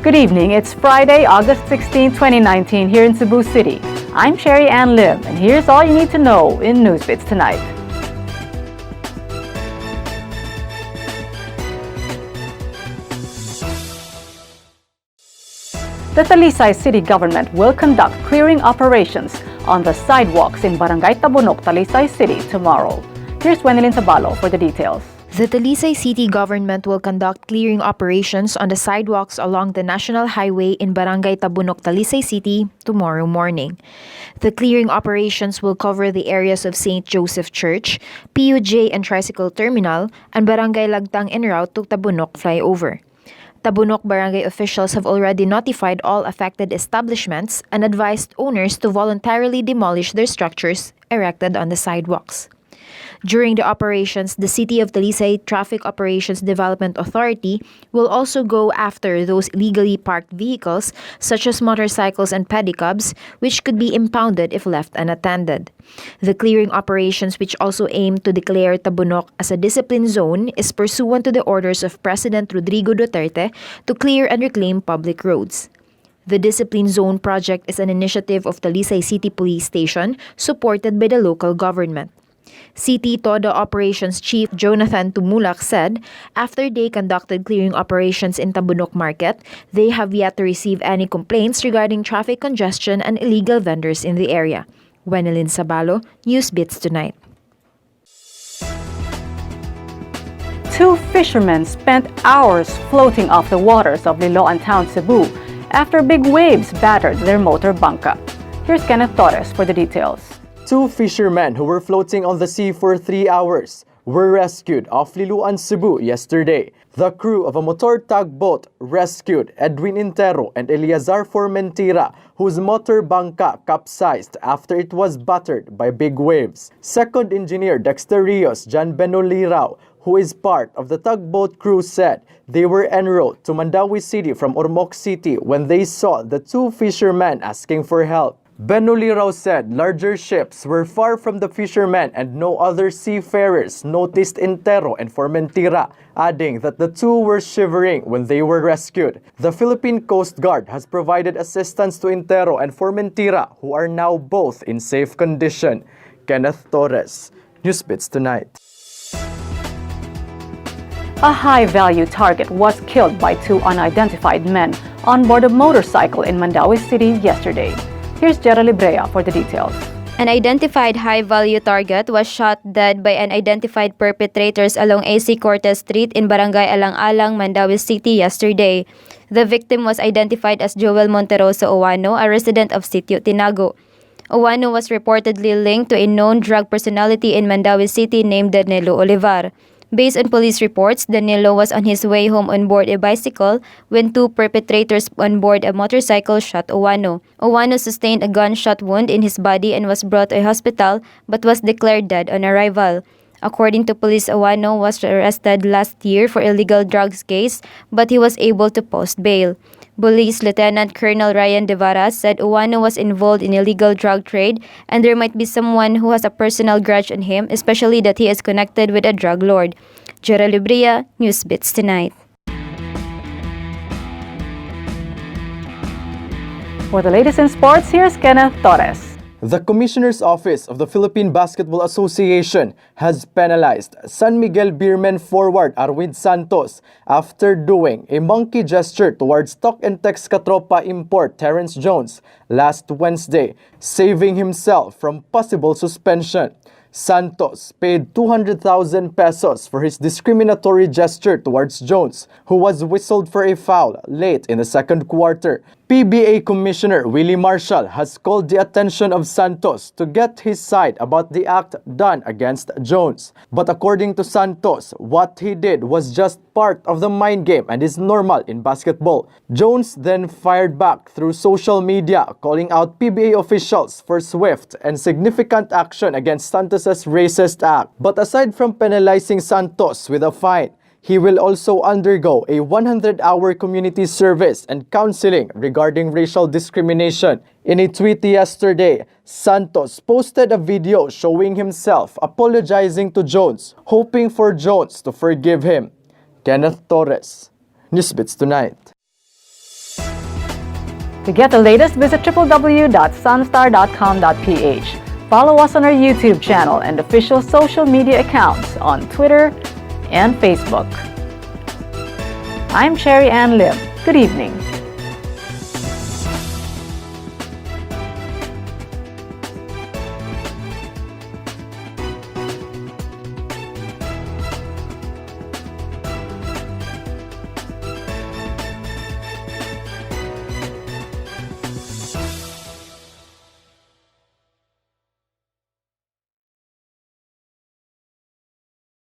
Good evening. It's Friday, August 16, 2019 here in Cebu City. I'm Sherry Ann Lim, and here's all you need to know in NewsBits tonight. The Talisay City government will conduct clearing operations on the sidewalks in Barangay Tabunok, Talisay City tomorrow. Here's Wenelin Sabalo for the details. The Talisay City government will conduct clearing operations on the sidewalks along the National Highway in Barangay Tabunok, Talisay City tomorrow morning. The clearing operations will cover the areas of St. Joseph Church, PUJ and Tricycle Terminal, and Barangay Lagtang en route to Tabunok flyover. Tabunok barangay officials have already notified all affected establishments and advised owners to voluntarily demolish their structures erected on the sidewalks. During the operations, the City of Talisay Traffic Operations Development Authority will also go after those illegally parked vehicles such as motorcycles and pedicabs, which could be impounded if left unattended. The clearing operations, which also aim to declare Tabunok as a discipline zone, is pursuant to the orders of President Rodrigo Duterte to clear and reclaim public roads. The Discipline Zone project is an initiative of Talisay City Police Station supported by the local government. City Toda Operations Chief Jonathan Tumulak said, after they conducted clearing operations in Tabunok Market, they have yet to receive any complaints regarding traffic congestion and illegal vendors in the area. Wenelin Sabalo, NewsBits Tonight. Two fishermen spent hours floating off the waters of Liloan town, Cebu, after big waves battered their motorbanca. Here's Kenneth Torres for the details. Two fishermen who were floating on the sea for 3 hours were rescued off Liloan, Cebu yesterday. The crew of a motor tugboat rescued Edwin Intero and Eliazar Formentira, whose motorbanca capsized after it was battered by big waves. Second engineer Dexter Rios Jan Benolirao, who is part of the tugboat crew, said they were en route to Mandawi City from Ormoc City when they saw the two fishermen asking for help. Benolirao said larger ships were far from the fishermen and no other seafarers noticed Intero and Formentira, adding that the two were shivering when they were rescued. The Philippine Coast Guard has provided assistance to Intero and Formentira, who are now both in safe condition. Kenneth Torres, NewsBits Tonight. A high-value target was killed by two unidentified men on board a motorcycle in Mandawi City yesterday. Here's Jera Librea for the details. An identified high-value target was shot dead by unidentified perpetrators along AC Cortez Street in Barangay Alang-Alang, Mandawi City yesterday. The victim was identified as Joel Monteroso Owano, a resident of Sitio Tinago. Owano was reportedly linked to a known drug personality in Mandawi City named Danilo Olivar. Based on police reports, Danilo was on his way home on board a bicycle when two perpetrators on board a motorcycle shot Owano. Owano sustained a gunshot wound in his body and was brought to a hospital but was declared dead on arrival. According to police, Owano was arrested last year for illegal drugs case, but he was able to post bail. Police Lieutenant Colonel Ryan Devaras said Owano was involved in illegal drug trade and there might be someone who has a personal grudge on him, especially that he is connected with a drug lord. Jera Libria, NewsBits Tonight. For the latest in sports, here's Kenneth Torres. The Commissioner's Office of the Philippine Basketball Association has penalized San Miguel Beermen forward Arwin Santos after doing a monkey gesture towards Talk and Text Katropa import Terrence Jones last Wednesday, saving himself from possible suspension. Santos paid 200,000 pesos for his discriminatory gesture towards Jones, who was whistled for a foul late in the second quarter. PBA Commissioner Willie Marshall has called the attention of Santos to get his side about the act done against Jones. But according to Santos, what he did was just part of the mind game and is normal in basketball. Jones then fired back through social media, calling out PBA officials for swift and significant action against Santos's racist act. But aside from penalizing Santos with a fine, he will also undergo a 100-hour community service and counseling regarding racial discrimination. In a tweet yesterday, Santos posted a video showing himself apologizing to Jones, hoping for Jones to forgive him. Kenneth Torres, NewsBits Tonight. To get the latest, visit www.sunstar.com.ph. Follow us on our YouTube channel and official social media accounts on Twitter and Facebook. I'm Cherry Ann Lim. Good evening.